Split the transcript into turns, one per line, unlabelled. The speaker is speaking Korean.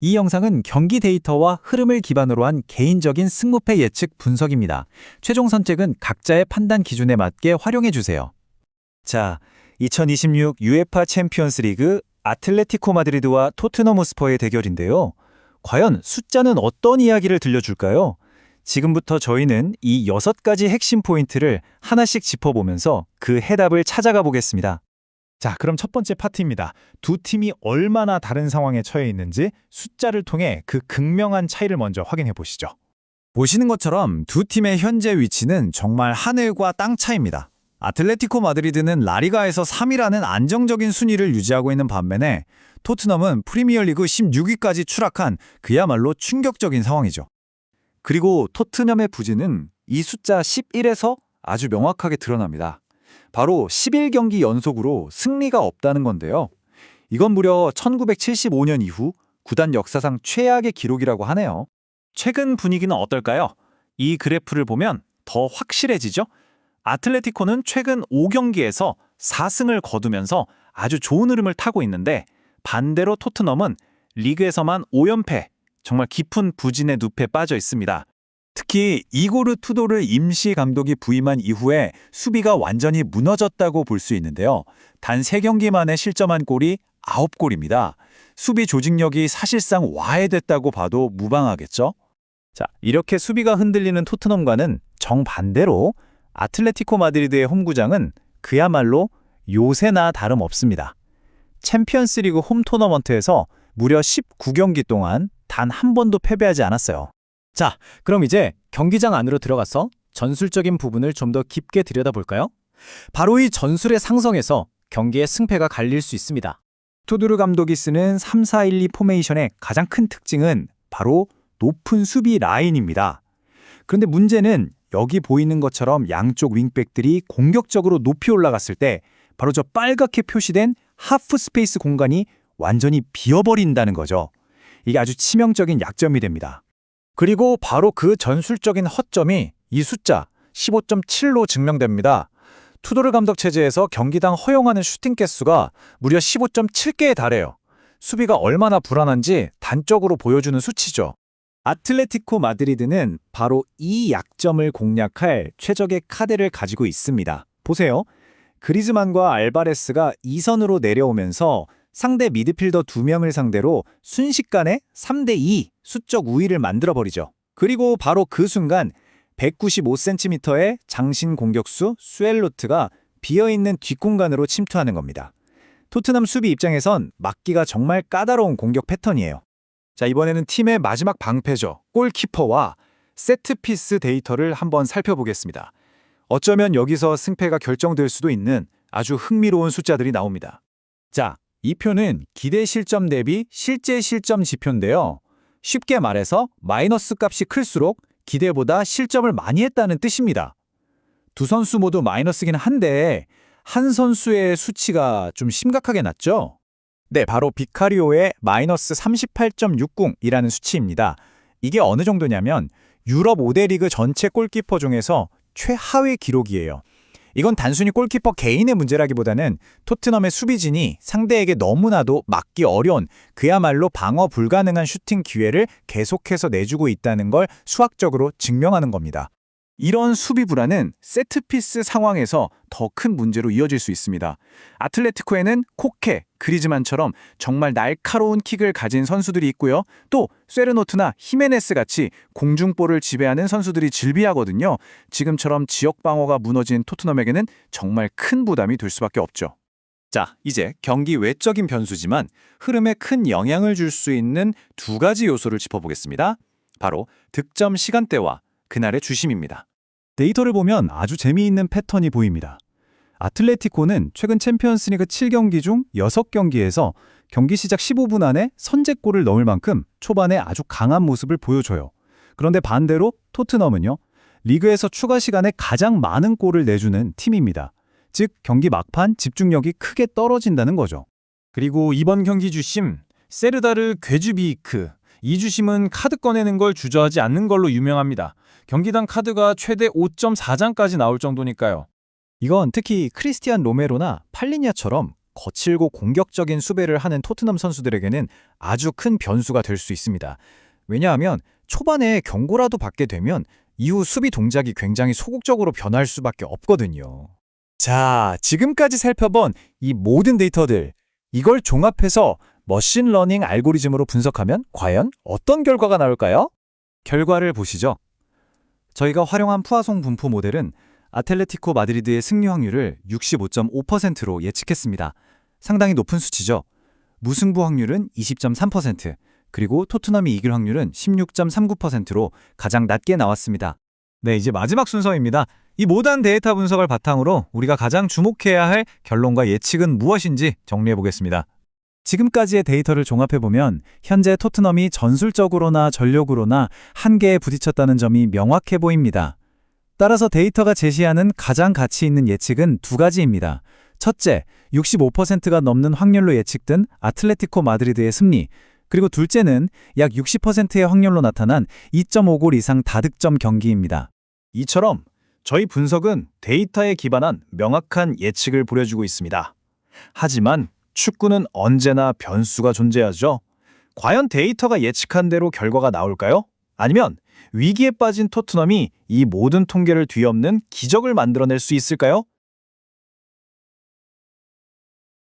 이 영상은 경기 데이터와 흐름을 기반으로 한 개인적인 승무패 예측 분석입니다. 최종 선택은 각자의 판단 기준에 맞게 활용해 주세요.
자, 2026 UEFA 챔피언스 리그 아틀레티코 마드리드와 토트넘 호스퍼의 대결인데요. 과연 숫자는 어떤 이야기를 들려줄까요? 지금부터 저희는 이 6가지 핵심 포인트를 하나씩 짚어보면서 그 해답을 찾아가 보겠습니다.
자, 그럼 첫 번째 파트입니다. 두 팀이 얼마나 다른 상황에 처해 있는지 숫자를 통해 그 극명한 차이를 먼저 확인해 보시죠.
보시는 것처럼 두 팀의 현재 위치는 정말 하늘과 땅 차이입니다. 아틀레티코 마드리드는 라리가에서 3위라는 안정적인 순위를 유지하고 있는 반면에 토트넘은 프리미어리그 16위까지 추락한 그야말로 충격적인 상황이죠.
그리고 토트넘의 부진은 이 숫자 11에서 아주 명확하게 드러납니다. 바로 11경기 연속으로 승리가 없다는 건데요. 이건 무려 1975년 이후 구단 역사상 최악의 기록이라고 하네요. 최근 분위기는 어떨까요? 이 그래프를 보면 더 확실해지죠? 아틀레티코는 최근 5경기에서 4승을 거두면서 아주 좋은 흐름을 타고 있는데 반대로 토트넘은 리그에서만 5연패, 정말 깊은 부진의 늪에 빠져 있습니다.
특히 이고르 투도를 임시 감독이 부임한 이후에 수비가 완전히 무너졌다고 볼 수 있는데요. 단 3경기 만에 실점한 골이 9골입니다. 수비 조직력이 사실상 와해됐다고 봐도 무방하겠죠?
자, 이렇게 수비가 흔들리는 토트넘과는 정반대로 아틀레티코 마드리드의 홈구장은 그야말로 요새나 다름없습니다. 챔피언스리그 홈 토너먼트에서 무려 19경기 동안 단 한 번도 패배하지 않았어요.
자, 그럼 이제 경기장 안으로 들어가서 전술적인 부분을 좀 더 깊게 들여다볼까요? 바로 이 전술의 상성에서 경기의 승패가 갈릴 수 있습니다.
투두르 감독이 쓰는 3-4-1-2 포메이션의 가장 큰 특징은 바로 높은 수비 라인입니다. 그런데 문제는 여기 보이는 것처럼 양쪽 윙백들이 공격적으로 높이 올라갔을 때 바로 저 빨갛게 표시된 하프 스페이스 공간이 완전히 비어버린다는 거죠. 이게 아주 치명적인 약점이 됩니다.
그리고 바로 그 전술적인 허점이 이 숫자 15.7로 증명됩니다. 투도르 감독 체제에서 경기당 허용하는 슈팅 개수가 무려 15.7개에 달해요. 수비가 얼마나 불안한지 단적으로 보여주는 수치죠.
아틀레티코 마드리드는 바로 이 약점을 공략할 최적의 카드를 가지고 있습니다. 보세요. 그리즈만과 알바레스가 2선으로 내려오면서 상대 미드필더 2명을 상대로 순식간에 3대2 수적 우위를 만들어버리죠. 그리고 바로 그 순간 195cm의 장신 공격수 수엘로트가 비어있는 뒷공간으로 침투하는 겁니다. 토트넘 수비 입장에선 막기가 정말 까다로운 공격 패턴이에요.
자, 이번에는 팀의 마지막 방패죠. 골키퍼와 세트피스 데이터를 한번 살펴보겠습니다. 어쩌면 여기서 승패가 결정될 수도 있는 아주 흥미로운 숫자들이 나옵니다.
자, 이 표는 기대 실점 대비 실제 실점 지표인데요. 쉽게 말해서 마이너스 값이 클수록 기대보다 실점을 많이 했다는 뜻입니다. 두 선수 모두 마이너스긴 한데 한 선수의 수치가 좀 심각하게 낮죠? 네, 바로 비카리오의 마이너스 38.60이라는 수치입니다. 이게 어느 정도냐면 유럽 5대 리그 전체 골키퍼 중에서 최하위 기록이에요. 이건 단순히 골키퍼 개인의 문제라기보다는 토트넘의 수비진이 상대에게 너무나도 막기 어려운 그야말로 방어 불가능한 슈팅 기회를 계속해서 내주고 있다는 걸 수학적으로 증명하는 겁니다.
이런 수비 불안은 세트피스 상황에서 더 큰 문제로 이어질 수 있습니다. 아틀레티코에는 코케, 그리즈만처럼 정말 날카로운 킥을 가진 선수들이 있고요. 또 쇠르노트나 히메네스 같이 공중볼을 지배하는 선수들이 즐비하거든요. 지금처럼 지역 방어가 무너진 토트넘에게는 정말 큰 부담이 될 수밖에 없죠.
자, 이제 경기 외적인 변수지만 흐름에 큰 영향을 줄 수 있는 2가지 요소를 짚어보겠습니다. 바로 득점 시간대와 그날의 주심입니다. 데이터를 보면 아주 재미있는 패턴이 보입니다. 아틀레티코는 최근 챔피언스리그 7경기 중 6경기에서 경기 시작 15분 안에 선제골을 넣을 만큼 초반에 아주 강한 모습을 보여줘요. 그런데 반대로 토트넘은요, 리그에서 추가 시간에 가장 많은 골을 내주는 팀입니다. 즉 경기 막판 집중력이 크게 떨어진다는 거죠.
그리고 이번 경기 주심, 세르다르 괴주비이크. 이 주심은 카드 꺼내는 걸 주저하지 않는 걸로 유명합니다. 경기당 카드가 최대 5.4장까지 나올 정도니까요.
이건 특히 크리스티안 로메로나 팔리냐처럼
거칠고 공격적인 수비를 하는 토트넘 선수들에게는 아주 큰 변수가 될 수 있습니다. 왜냐하면 초반에 경고라도 받게 되면 이후 수비 동작이 굉장히 소극적으로 변할 수밖에 없거든요.
자, 지금까지 살펴본 이 모든 데이터들, 이걸 종합해서 머신러닝 알고리즘으로 분석하면 과연 어떤 결과가 나올까요?
결과를 보시죠. 저희가 활용한 푸아송 분포 모델은 아틀레티코 마드리드의 승리 확률을 65.5%로 예측했습니다. 상당히 높은 수치죠. 무승부 확률은 20.3%, 그리고 토트넘이 이길 확률은 16.39%로 가장 낮게 나왔습니다.
네, 이제 마지막 순서입니다. 이 모든 데이터 분석을 바탕으로 우리가 가장 주목해야 할 결론과 예측은 무엇인지 정리해 보겠습니다.
지금까지의 데이터를 종합해보면 현재 토트넘이 전술적으로나 전력으로나 한계에 부딪혔다는 점이 명확해 보입니다. 따라서 데이터가 제시하는 가장 가치 있는 예측은 두 가지입니다. 첫째, 65%가 넘는 확률로 예측된 아틀레티코 마드리드의 승리, 그리고 둘째는 약 60%의 확률로 나타난 2.5골 이상 다득점 경기입니다.
이처럼 저희 분석은 데이터에 기반한 명확한 예측을 보여주고 있습니다. 하지만 축구는 언제나 변수가 존재하죠. 과연 데이터가 예측한 대로 결과가 나올까요? 아니면 위기에 빠진 토트넘이 이 모든 통계를 뒤엎는 기적을 만들어낼 수 있을까요?